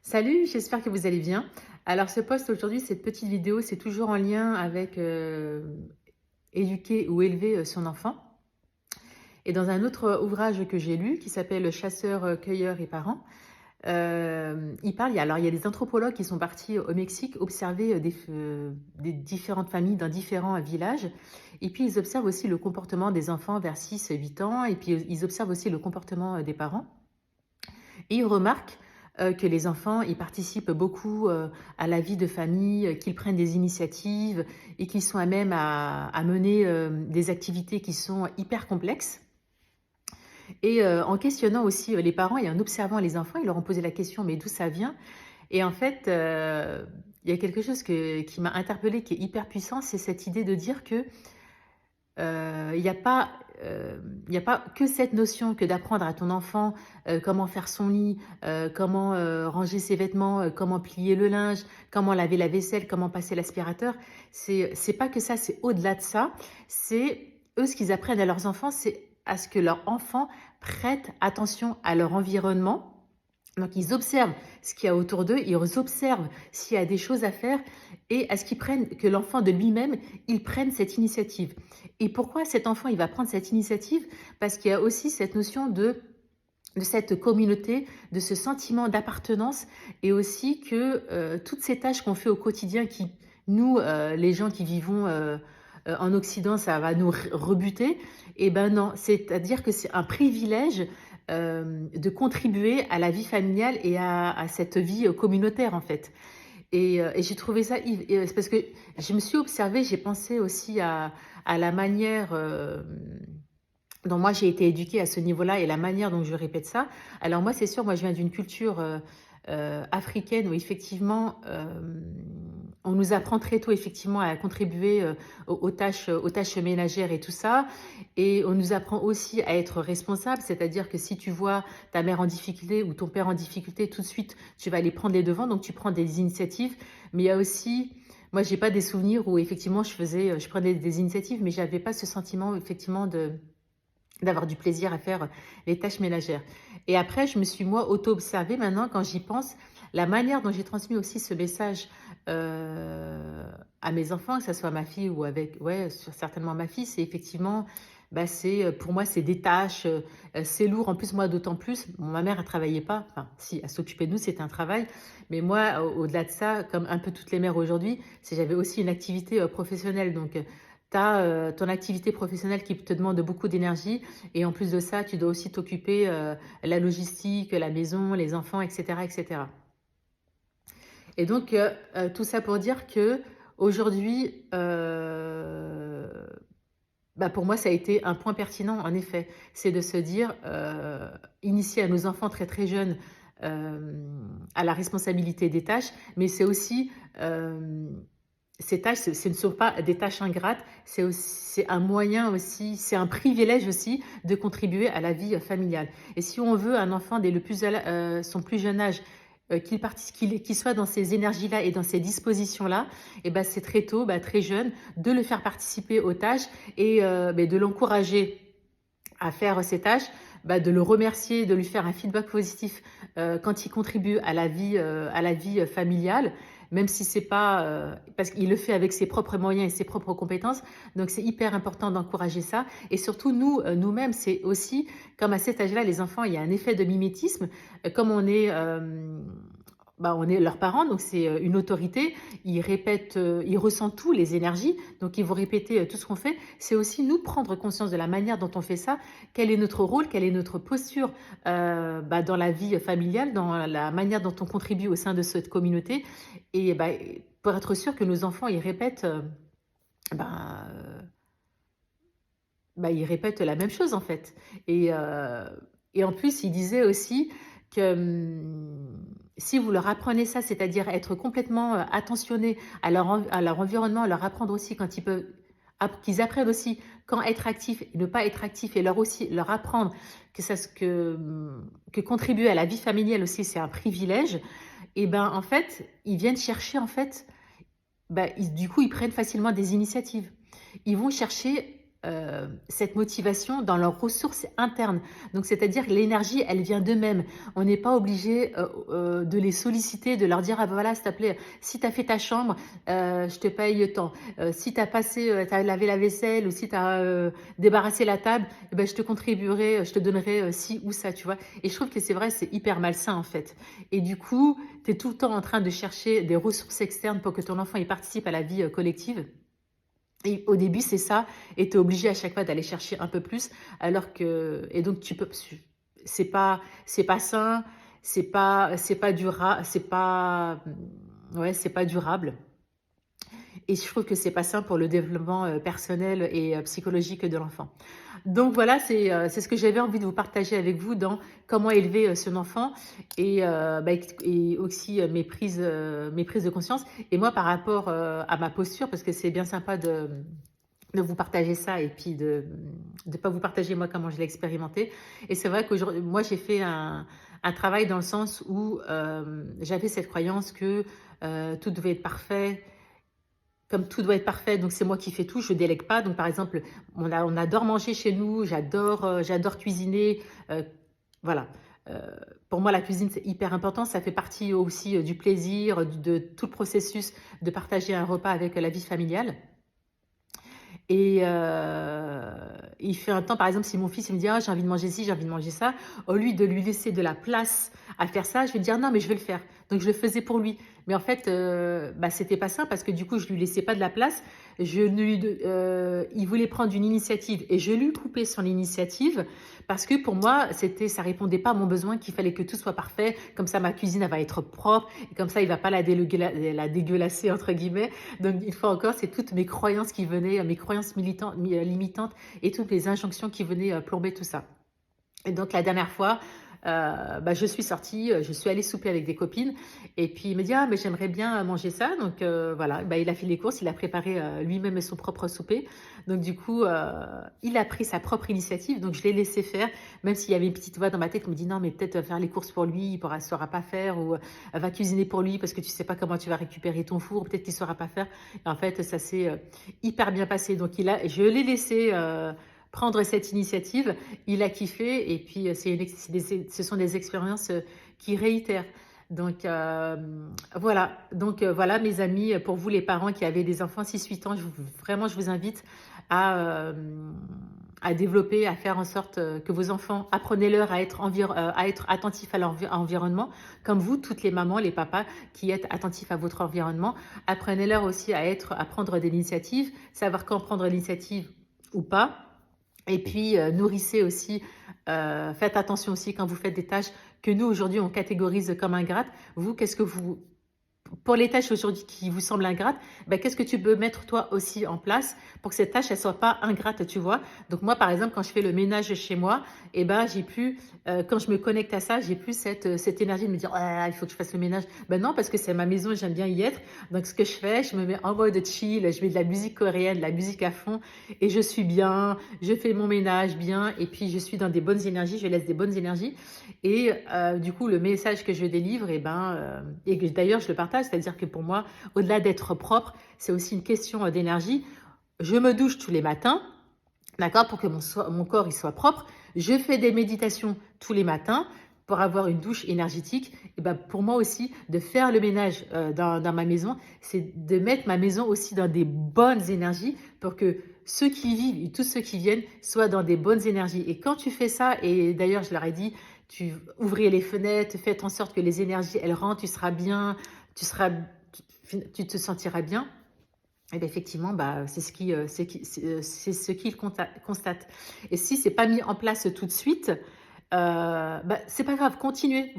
Salut, j'espère que vous allez bien. Alors ce post aujourd'hui, cette petite vidéo, c'est toujours en lien avec éduquer ou élever son enfant. Et dans un autre ouvrage que j'ai lu, qui s'appelle Chasseurs, cueilleurs et parents, il parle, il y a des anthropologues qui sont partis au Mexique observer des différentes familles dans différents villages. Et puis ils observent aussi le comportement des enfants vers 6, 8 ans. Et puis ils observent aussi le comportement des parents. Et ils remarquent que les enfants, ils participent beaucoup à la vie de famille, qu'ils prennent des initiatives et qu'ils sont à même à mener des activités qui sont hyper complexes. Et en questionnant aussi les parents et en observant les enfants, ils leur ont posé la question, mais d'où ça vient? Et en fait, il y a quelque chose qui m'a interpellée, qui est hyper puissant, c'est cette idée de dire que il n'y a pas, il y a pas que cette notion que d'apprendre à ton enfant comment faire son lit, comment ranger ses vêtements, comment plier le linge, comment laver la vaisselle, comment passer l'aspirateur. C'est pas que ça, c'est au-delà de ça. C'est eux ce qu'ils apprennent à leurs enfants, c'est à ce que leurs enfants prêtent attention à leur environnement. Donc ils observent ce qu'il y a autour d'eux, ils observent s'il y a des choses à faire et à ce qu'ils prennent, que l'enfant de lui-même, il prenne cette initiative. Et pourquoi cet enfant, il va prendre cette initiative? Parce qu'il y a aussi cette notion de cette communauté, de ce sentiment d'appartenance et aussi que toutes ces tâches qu'on fait au quotidien qui, nous, les gens qui vivons en Occident, ça va nous rebuter. Et ben non, c'est-à-dire que c'est un privilège de contribuer à la vie familiale et à cette vie communautaire en fait. Et j'ai trouvé ça, c'est parce que je me suis observée, j'ai pensé aussi à la manière dont moi j'ai été éduquée à ce niveau-là et la manière dont je répète ça. Alors moi c'est sûr, moi je viens d'une culture africaine où effectivement on nous apprend très tôt effectivement à contribuer aux tâches ménagères et tout ça. Et on nous apprend aussi à être responsable, c'est-à-dire que si tu vois ta mère en difficulté ou ton père en difficulté, tout de suite tu vas aller prendre les devants, donc tu prends des initiatives. Mais il y a aussi, moi j'ai pas des souvenirs où effectivement je prenais des initiatives, mais j'avais pas ce sentiment effectivement d'avoir du plaisir à faire les tâches ménagères. Et après, je me suis moi auto-observée maintenant quand j'y pense, la manière dont j'ai transmis aussi ce message à mes enfants, que ce soit ma fille ou avec, ouais, certainement ma fille, c'est effectivement, bah, pour moi, c'est des tâches, c'est lourd. En plus, moi, d'autant plus, bon, ma mère, elle travaillait pas, enfin, si, elle s'occupait de nous, c'était un travail. Mais moi, au-delà de ça, comme un peu toutes les mères aujourd'hui, j'avais aussi une activité professionnelle. Donc, tu as ton activité professionnelle qui te demande beaucoup d'énergie et en plus de ça, tu dois aussi t'occuper la logistique, la maison, les enfants, etc., etc. Et donc, tout ça pour dire que aujourd'hui, bah pour moi, ça a été un point pertinent, en effet. C'est de se dire, initier à nos enfants très très jeunes à la responsabilité des tâches, mais c'est aussi ces tâches, ce ne sont pas des tâches ingrates, c'est un moyen aussi, c'est un privilège aussi de contribuer à la vie familiale. Et si on veut un enfant dès son plus jeune âge, qu'il soit dans ces énergies-là et dans ces dispositions-là, et ben c'est très tôt, bah, très jeune, de le faire participer aux tâches et de l'encourager à faire ces tâches, bah, de le remercier, de lui faire un feedback positif quand il contribue à la vie familiale, même si c'est pas parce qu'il le fait avec ses propres moyens et ses propres compétences. Donc c'est hyper important d'encourager ça. Et surtout nous, nous-mêmes, c'est aussi comme à cet âge-là, les enfants, il y a un effet de mimétisme. Comme on est leurs parents, donc c'est une autorité. Ils répètent, ils ressentent tout, les énergies, donc ils vont répéter tout ce qu'on fait. C'est aussi nous prendre conscience de la manière dont on fait ça, quel est notre rôle, quelle est notre posture dans la vie familiale, dans la manière dont on contribue au sein de cette communauté, et pour être sûr que nos enfants ils répètent, bah, euh, ils répètent la même chose en fait. Et, euh, et en plus, il disait aussi que si vous leur apprenez ça, c'est-à-dire être complètement attentionné à leur environnement, leur apprendre aussi quand ils peuvent, qu'ils apprennent aussi quand être actif et ne pas être actif, et leur aussi leur apprendre que contribuer à la vie familiale aussi c'est un privilège. Et ben en fait, ils viennent chercher en fait, du coup ils prennent facilement des initiatives. Ils vont chercher cette motivation dans leurs ressources internes. Donc, c'est-à-dire que l'énergie, elle vient d'eux-mêmes. On n'est pas obligé de les solliciter, de leur dire, ah ben voilà, s'il te plaît, si tu as fait ta chambre, je te paye tant. Si tu as lavé la vaisselle ou si tu as débarrassé la table, eh ben, je te contribuerai, je te donnerai ci ou ça, tu vois. Et je trouve que c'est vrai, c'est hyper malsain en fait. Et du coup, tu es tout le temps en train de chercher des ressources externes pour que ton enfant y participe à la vie collective. Et au début, c'est ça, et tu es obligé à chaque fois d'aller chercher un peu plus, alors que, et donc tu peux, c'est pas sain, c'est pas durable, ouais, c'est pas durable. Et je trouve que c'est pas sain pour le développement personnel et psychologique de l'enfant. Donc voilà, c'est ce que j'avais envie de vous partager avec vous dans comment élever son enfant et, et aussi mes prises de conscience. Et moi, par rapport à ma posture, parce que c'est bien sympa de vous partager ça et puis de ne pas vous partager moi comment je l'ai expérimenté. Et c'est vrai qu'aujourd'hui, moi, j'ai fait un travail dans le sens où j'avais cette croyance que tout devait être parfait, comme tout doit être parfait, donc c'est moi qui fais tout, je délègue pas. Donc par exemple, on adore manger chez nous, j'adore cuisiner. Voilà. Euh, pour moi, la cuisine, c'est hyper important. Ça fait partie aussi du plaisir, de tout le processus de partager un repas avec la vie familiale. Et il fait un temps, par exemple, si mon fils il me dit ah, j'ai envie de manger ci, j'ai envie de manger ça, au lieu de lui laisser de la place à faire ça, je vais lui dire non, mais je vais le faire. Donc je le faisais pour lui. Mais en fait, c'était pas ça parce que du coup, je lui laissais pas de la place. Il voulait prendre une initiative et je lui coupais son initiative parce que pour moi, ça répondait pas à mon besoin qu'il fallait que tout soit parfait. Comme ça, ma cuisine elle va être propre et comme ça, il va pas la dégueulasser entre guillemets. Donc, une fois encore, c'est toutes mes croyances qui venaient, mes croyances limitantes et toutes les injonctions qui venaient plomber tout ça. Et donc, la dernière fois, je suis sortie, je suis allée souper avec des copines et puis il me dit ah mais j'aimerais bien manger ça donc voilà il a fait les courses, il a préparé lui-même son propre souper donc du coup il a pris sa propre initiative donc je l'ai laissé faire même s'il y avait une petite voix dans ma tête qui me dit non mais peut-être faire les courses pour lui il ne saura pas faire ou va cuisiner pour lui parce que tu sais pas comment tu vas récupérer ton four peut-être qu'il ne saura pas faire et en fait ça s'est hyper bien passé donc je l'ai laissé prendre cette initiative, il a kiffé et puis ce sont des expériences qui réitèrent. Donc voilà mes amis, pour vous les parents qui avez des enfants 6-8 ans, vraiment je vous invite à, développer, à faire en sorte que vos enfants, apprenez-leur à être attentifs à leur environnement, comme vous, toutes les mamans, les papas qui êtes attentifs à votre environnement. Apprenez-leur aussi à prendre des initiatives, savoir quand prendre l'initiative ou pas. Et puis, nourrissez aussi, faites attention aussi quand vous faites des tâches que nous, aujourd'hui, on catégorise comme ingrates. Vous, pour les tâches aujourd'hui qui vous semblent ingrates, qu'est-ce que tu peux mettre toi aussi en place pour que cette tâche, elle soit pas ingrate, tu vois? Donc moi, par exemple, quand je fais le ménage chez moi, j'ai plus, quand je me connecte à ça, j'ai plus cette énergie de me dire, ah, il faut que je fasse le ménage. Non, parce que c'est ma maison, j'aime bien y être. Donc ce que je fais, je me mets en mode chill, je mets de la musique coréenne, de la musique à fond, et je suis bien, je fais mon ménage bien, et puis je suis dans des bonnes énergies, je laisse des bonnes énergies. Et du coup, le message que je délivre, et que d'ailleurs je le partage, c'est-à-dire que pour moi, au-delà d'être propre, c'est aussi une question d'énergie. Je me douche tous les matins, d'accord, pour que mon corps il soit propre. Je fais des méditations tous les matins pour avoir une douche énergétique. Et pour moi aussi, de faire le ménage dans ma maison, c'est de mettre ma maison aussi dans des bonnes énergies pour que ceux qui vivent et tous ceux qui viennent soient dans des bonnes énergies. Et quand tu fais ça, et d'ailleurs je leur ai dit, tu ouvrir les fenêtres, faites en sorte que les énergies elles rentrent, tu seras bien, tu te sentiras bien. Et effectivement, c'est ce qu'ils constatent. Et si c'est pas mis en place tout de suite, c'est pas grave, continuez.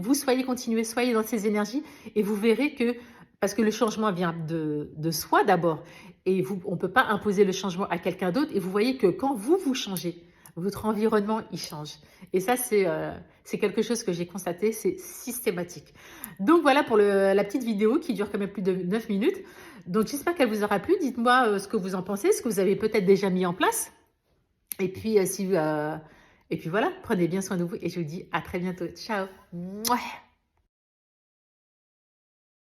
Continuez, soyez dans ces énergies et vous verrez que, parce que le changement vient de soi d'abord, et on peut pas imposer le changement à quelqu'un d'autre, et vous voyez que quand vous changez, votre environnement, il change. Et ça, c'est quelque chose que j'ai constaté, c'est systématique. Donc voilà pour la petite vidéo qui dure quand même plus de 9 minutes. Donc j'espère qu'elle vous aura plu. Dites-moi ce que vous en pensez, ce que vous avez peut-être déjà mis en place. Et puis, et puis voilà, prenez bien soin de vous et je vous dis à très bientôt. Ciao. Mouah.